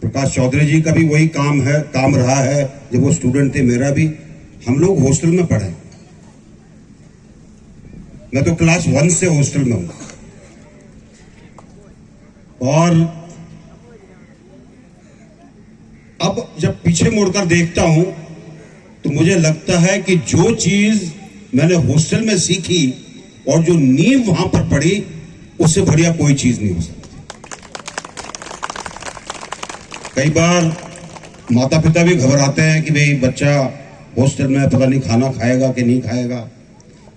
प्रकाश चौधरी जी का भी वही काम रहा है। जब वो स्टूडेंट थे, मेरा भी, हम लोग हॉस्टल में पढ़े। मैं तो क्लास 1 से हॉस्टल में हूं। और अब जब पीछे मुड़कर देखता हूं तो मुझे लगता है कि जो चीज मैंने हॉस्टल में सीखी और जो नींव वहां पर पड़ी, उससे बढ़िया कोई चीज नहीं हो सकती। कई बार माता पिता भी घबराते हैं कि भाई बच्चा हॉस्टल में पता नहीं खाना खाएगा कि नहीं खाएगा।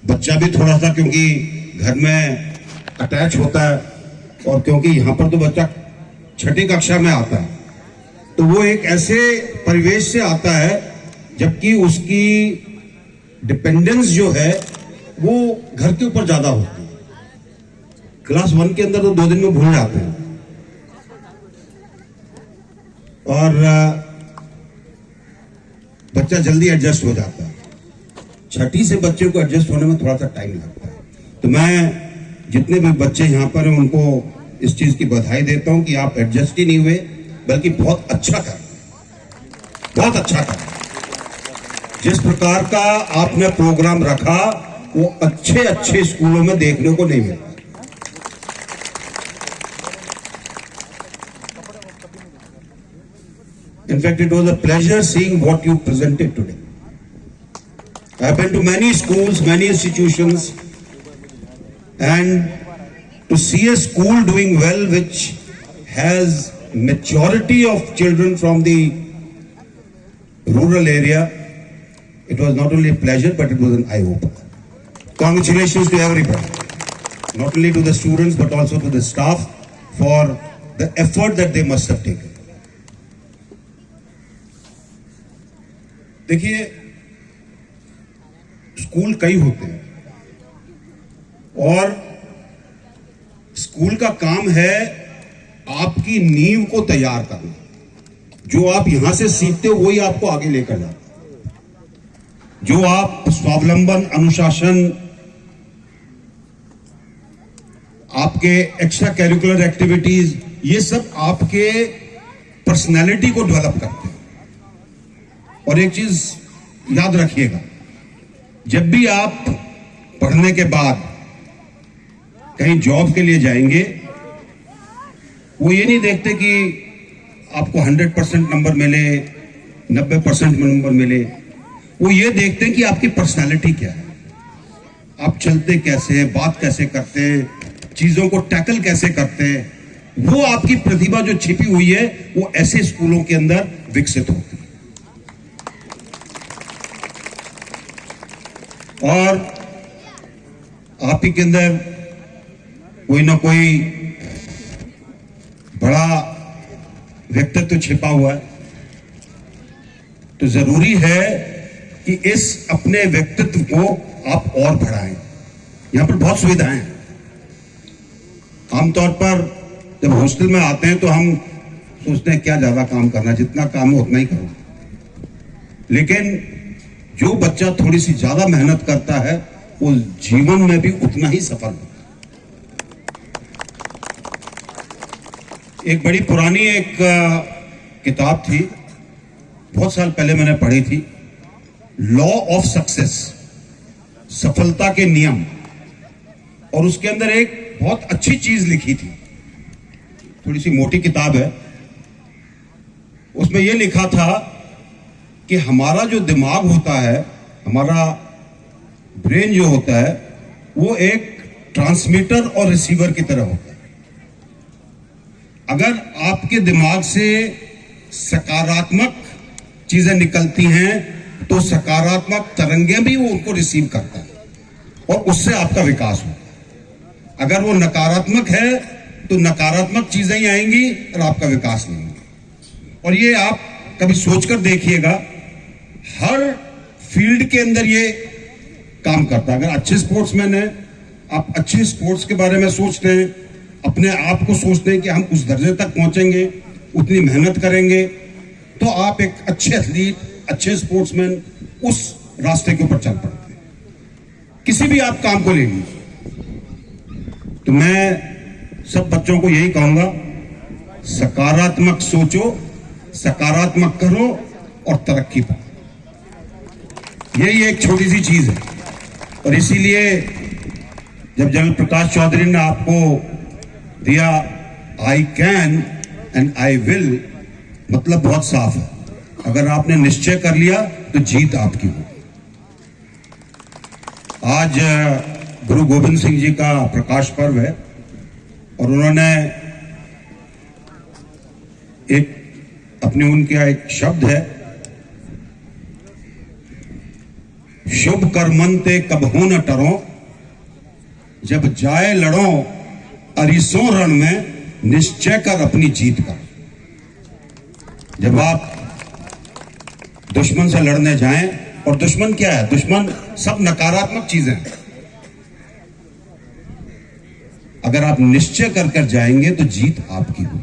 बच्चा भी थोड़ा सा, क्योंकि घर में अटैच होता है, और क्योंकि यहां पर तो बच्चा 6ठी कक्षा में आता है, तो वो एक ऐसे परिवेश से आता है जबकि उसकी डिपेंडेंस जो है वो घर के ऊपर ज्यादा होती है। क्लास 1 के अंदर तो 2 दिन में भूल जाते हैं। और बच्चा जल्दी एडजस्ट हो जाता है। 6ठी से बच्चे को एडजस्ट होने में थोड़ा सा टाइम लगता है। तो मैं जितने भी बच्चे यहां पर हैं उनको इस चीज की बधाई देता हूं कि आप एडजस्ट ही नहीं हुए, बल्कि बहुत अच्छा कर, बहुत अच्छा कर। जिस प्रकार का आपने प्रोग्राम रखा वो अच्छे अच्छे स्कूलों में देखने को नहीं मिला। In fact, it was a pleasure seeing what you presented today. I have been to many schools, many institutions, and to see a school doing well which has majority of children from the rural area, it was not only a pleasure but it was an eye-opener. Congratulations to everybody, not only to the students but also to the staff for the effort that they must have taken. देखिए, school कई होते हैं और school का काम है आपकी नींव को तैयार करना। जो आप यहां से सीखते हो वही आपको आगे लेकर जाता है। जो आप स्वावलंबन, अनुशासन, आपके एक्स्ट्रा करिकुलर एक्टिविटीज, ये सब आपके पर्सनैलिटी को डेवलप करते हैं। और एक चीज याद रखिएगा, जब भी आप पढ़ने के बाद कहीं जॉब के लिए जाएंगे, वो ये नहीं देखते कि आपको 100% नंबर मिले, 90% नंबर मिले। वो ये देखते हैं कि आपकी पर्सनालिटी क्या है, आप चलते कैसे हैं, बात कैसे करते हैं, चीजों को टैकल कैसे करते हैं। वो आपकी प्रतिभा जो छिपी हुई है वो ऐसे स्कूलों के अंदर विकसित होती है। और आप ही के अंदर कोई ना कोई बड़ा व्यक्तित्व छिपा हुआ है, तो जरूरी है कि इस अपने व्यक्तित्व को आप और बढ़ाएं। यहां पर बहुत सुविधाएं हैं। आमतौर पर जब हॉस्टल में आते हैं तो हम सोचते हैं क्या ज्यादा काम करना, जितना काम है उतना ही करो। लेकिन जो बच्चा थोड़ी सी ज्यादा मेहनत करता है वो जीवन में भी उतना ही सफल होता है। एक बड़ी पुरानी एक किताब थी, बहुत साल पहले मैंने पढ़ी थी, लॉ ऑफ सक्सेस, सफलता के नियम। और उसके अंदर एक बहुत अच्छी चीज लिखी थी, थोड़ी सी मोटी किताब है। उसमें यह लिखा था कि हमारा जो दिमाग होता है, हमारा ब्रेन जो होता है, वो एक ट्रांसमीटर और रिसीवर की तरह होता है। अगर आपके दिमाग से सकारात्मक चीजें निकलती हैं तो सकारात्मक तरंगें भी वो उनको रिसीव करता है और उससे आपका विकास होता है। अगर वो नकारात्मक है तो नकारात्मक चीजें ही आएंगी और आपका विकास नहीं होगा। और ये आप कभी सोचकर देखिएगा, हर फील्ड के अंदर ये काम करता है। अगर अच्छे स्पोर्ट्समैन हैं, आप अच्छे स्पोर्ट्स के बारे में सोचते हैं, अपने आप को सोचते हैं कि हम उस दर्जे तक पहुंचेंगे, उतनी मेहनत करेंगे, तो आप एक अच्छे एथलीट, अच्छे स्पोर्ट्समैन उस रास्ते के ऊपर चल पड़ते हैं। किसी भी आप काम को ले लीजिए। तो मैं सब बच्चों को यही कहूंगा, सकारात्मक सोचो, सकारात्मक करो और तरक्की पाओ। यही एक छोटी सी चीज है। और इसीलिए जब जनरल प्रकाश चौधरी ने आपको दिया I can and I will, मतलब बहुत साफ है। अगर आपने निश्चय कर लिया तो जीत आपकी हो। आज गुरु गोविंद सिंह जी का प्रकाश पर्व है और उन्होंने उनका एक शब्द है, शुभ कर्मंते कबहू न टरो, जब जाए लड़ो अरिसों रण में, निश्चय कर अपनी जीत कर। जब आप दुश्मन से लड़ने जाएं, और दुश्मन क्या है? दुश्मन सब नकारात्मक चीजें हैं। अगर आप निश्चय कर कर जाएंगे तो जीत आपकी हो।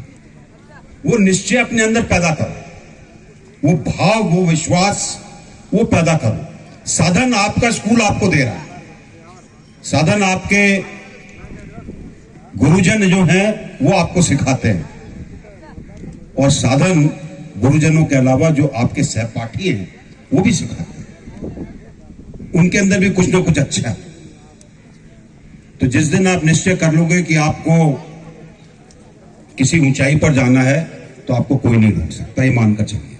वो निश्चय अपने अंदर पैदा करो, वो भाव, वो विश्वास वो पैदा करो। साधन आपका स्कूल आपको दे रहा है, साधन आपके गुरुजन जो हैं वो आपको सिखाते हैं, और साधन गुरुजनों के अलावा जो आपके सहपाठी हैं वो भी सिखाते हैं। उनके अंदर भी कुछ ना कुछ अच्छा है। तो जिस दिन आप निश्चय कर लोगे कि आपको किसी ऊंचाई पर जाना है तो आपको कोई नहीं रोक सकता, ये मानकर चलिए।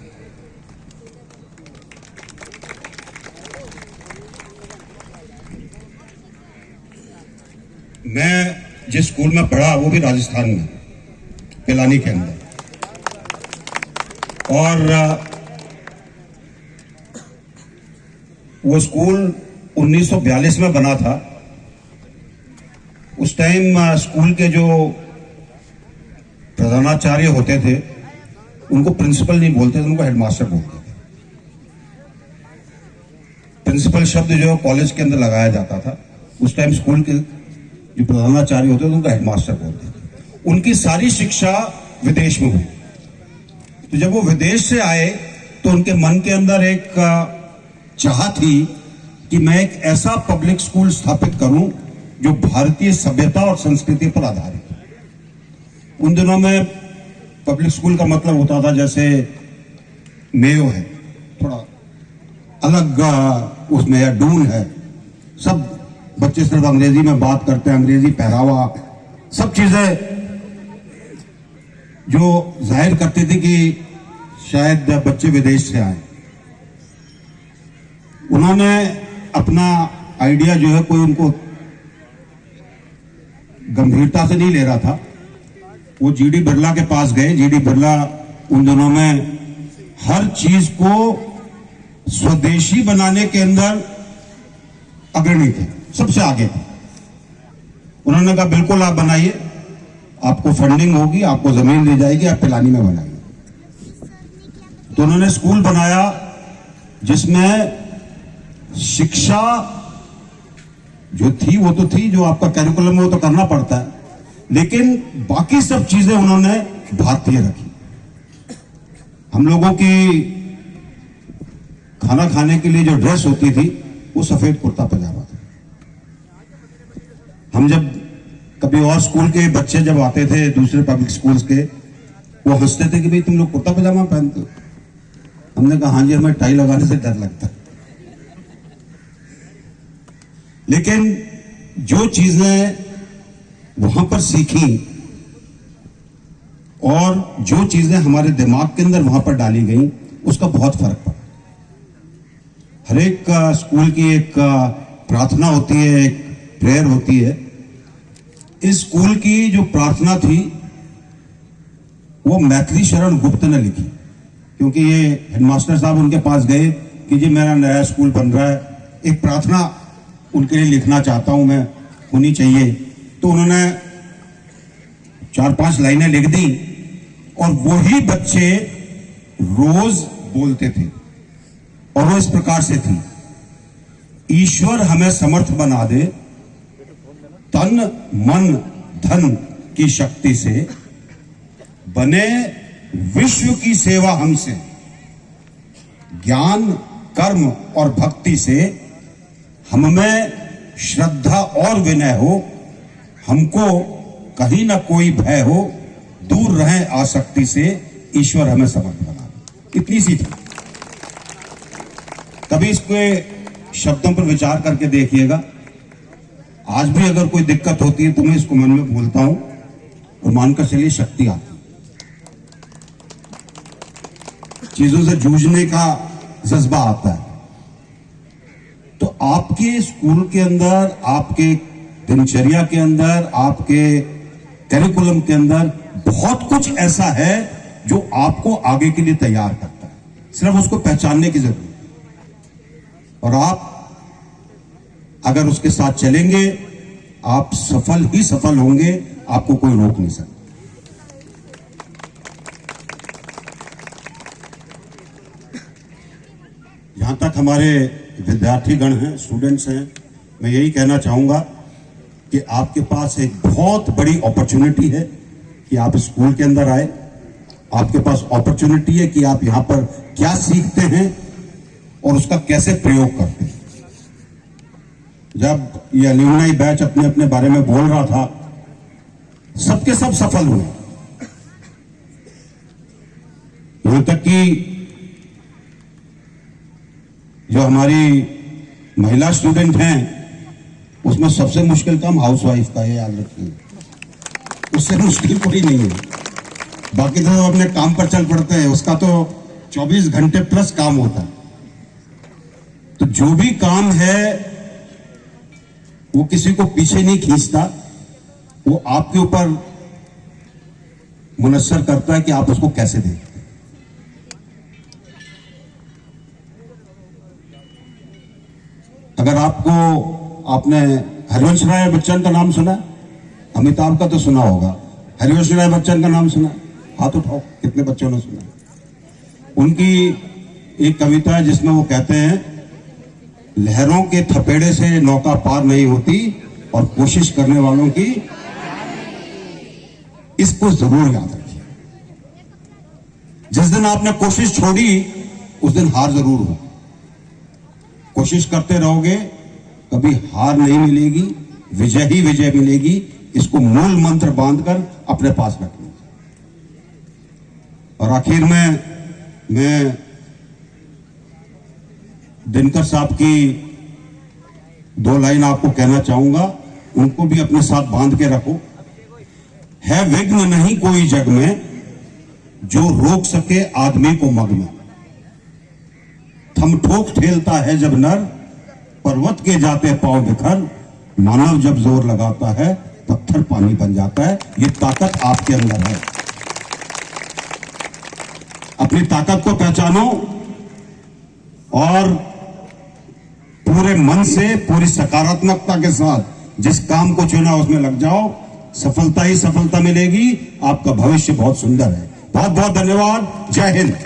मैं जिस स्कूल में पढ़ा वो भी राजस्थान में, पिलानी के अंदर, और वो स्कूल 1942 में बना था। उस टाइम स्कूल के जो प्रधानाचार्य होते थे उनको प्रिंसिपल नहीं बोलते थे, उनको हेडमास्टर बोलते थे। प्रिंसिपल शब्द जो कॉलेज के अंदर लगाया जाता था, उस टाइम स्कूल के जो प्रधानाचार्य होते थे उनको हेडमास्टर बोलते थे। उनकी सारी शिक्षा विदेश में हुई। तो जब वो विदेश से आए तो उनके मन के अंदर एक चाह थी कि मैं एक ऐसा पब्लिक स्कूल स्थापित करूं जो भारतीय सभ्यता और संस्कृति पर आधारित है। उन दिनों में पब्लिक स्कूल का मतलब होता था जैसे मेयो है, थोड़ा अलग उसमें है, डून है, सब बच्चे सिर्फ अंग्रेजी में बात करते हैं, अंग्रेजी पहरावा, सब चीजें जो जाहिर करती थी कि शायद बच्चे विदेश से आए। उन्होंने अपना आइडिया जो है कोई उनको गंभीरता से नहीं ले रहा था। वो जीडी बिरला के पास गए। जीडी बिरला उन दिनों में हर चीज को स्वदेशी बनाने के अंदर अग्रणी थे, सबसे आगे थे। उन्होंने कहा बिल्कुल आप बनाइए, आपको फंडिंग होगी, आपको जमीन दी जाएगी, आप पिलानी में बनाइए। तो उन्होंने स्कूल बनाया जिसमें शिक्षा जो थी वो तो थी, जो आपका कैरिकुलम है वो तो करना पड़ता है, लेकिन बाकी सब चीजें उन्होंने भारतीय रखी। हम लोगों की खाना खाने के लिए जो ड्रेस होती थी वो सफेद कुर्ता पजामा था। हम जब कभी और स्कूल के बच्चे जब आते थे दूसरे पब्लिक स्कूल्स के, वो हंसते थे कि भाई तुम लोग कुर्ता पजामा पहनते हो। हमने कहा हाँ जी, हमें टाई लगाने से डर लगता है। लेकिन जो चीजें वहां पर सीखी और जो चीजें हमारे दिमाग के अंदर वहां पर डाली गई, उसका बहुत फर्क पड़ा। हर एक स्कूल की एक प्रार्थना होती है, एक प्रेयर होती है। इस स्कूल की जो प्रार्थना थी वो मैथिली शरण गुप्त ने लिखी, क्योंकि ये हेडमास्टर साहब उनके पास गए कि जी मेरा नया स्कूल बन रहा है, एक प्रार्थना उनके लिए लिखना चाहता हूं मैं, होनी चाहिए। तो उन्होंने 4-5 लाइनें लिख दी और वही बच्चे रोज बोलते थे, और वो इस प्रकार से थी, ईश्वर हमें समर्थ बना दे, तन मन धन की शक्ति से, बने विश्व की सेवा हमसे, ज्ञान कर्म और भक्ति से, हममें श्रद्धा और विनय हो, हमको कहीं ना कोई भय हो, दूर रहे आसक्ति से, ईश्वर हमें समर्थ बना दे। इतनी सी थी। कभी इसके शब्दों पर विचार करके देखिएगा। आज भी अगर कोई दिक्कत होती है तो मैं इसको मन में बोलता हूं और मानकर चलिए शक्ति आती है। चीजों से जूझने का जज्बा आता है। तो आपके स्कूल के अंदर, आपके दिनचर्या के अंदर, आपके करिकुलम के अंदर बहुत कुछ ऐसा है जो आपको आगे के लिए तैयार करता है। सिर्फ उसको पहचानने की जरूरत है और आप अगर उसके साथ चलेंगे आप सफल ही सफल होंगे, आपको कोई रोक नहीं सकता। जहां तक हमारे विद्यार्थीगण हैं, स्टूडेंट्स हैं, मैं यही कहना चाहूंगा कि आपके पास एक बहुत बड़ी अपॉर्चुनिटी है कि आप स्कूल के अंदर आए। आपके पास अपॉर्चुनिटी है कि आप यहां पर क्या सीखते हैं और उसका कैसे प्रयोग करते हैं। जब ये एल्यूमनाई बैच अपने अपने बारे में बोल रहा था, सबके सब सफल हुए। यहां तक कि जो हमारी महिला स्टूडेंट हैं उसमें सबसे मुश्किल काम हाउसवाइफ का है, याद रखिए। उससे मुश्किल कोई नहीं है। बाकी तो अपने काम पर चल पड़ते हैं, उसका तो 24 घंटे प्लस काम होता है। तो जो भी काम है वो किसी को पीछे नहीं खींचता, वो आपके ऊपर मुनस्सर करता है कि आप उसको कैसे देखते हैं। अगर आपने हरिवंश राय बच्चन का नाम सुना? अमिताभ का तो सुना होगा, हरिवंश राय बच्चन का नाम सुना? हाथ उठाओ, कितने बच्चों ने सुना? उनकी एक कविता है जिसमें वो कहते हैं, लहरों के थपेड़े से नौका पार नहीं होती और कोशिश करने वालों की। इसको जरूर याद रखिए। जिस दिन आपने कोशिश छोड़ी उस दिन हार जरूर हो। कोशिश करते रहोगे, कभी हार नहीं मिलेगी, विजय ही विजय मिलेगी। इसको मूल मंत्र बांधकर अपने पास रखना। और आखिर में मैं दिनकर साहब की 2 लाइन आपको कहना चाहूंगा, उनको भी अपने साथ बांध के रखो। है विघ्न नहीं कोई जग में जो रोक सके आदमी को मग में। थम ठोक ठेलता है जब नर, पर्वत के जाते पांव बिखर। मानव जब जोर लगाता है पत्थर पानी बन जाता है। ये ताकत आपके अंदर है। अपनी ताकत को पहचानो और पूरे मन से, पूरी सकारात्मकता के साथ जिस काम को चुना उसमें लग जाओ। सफलता ही सफलता मिलेगी। आपका भविष्य बहुत सुंदर है। बहुत बहुत धन्यवाद। जय हिंद।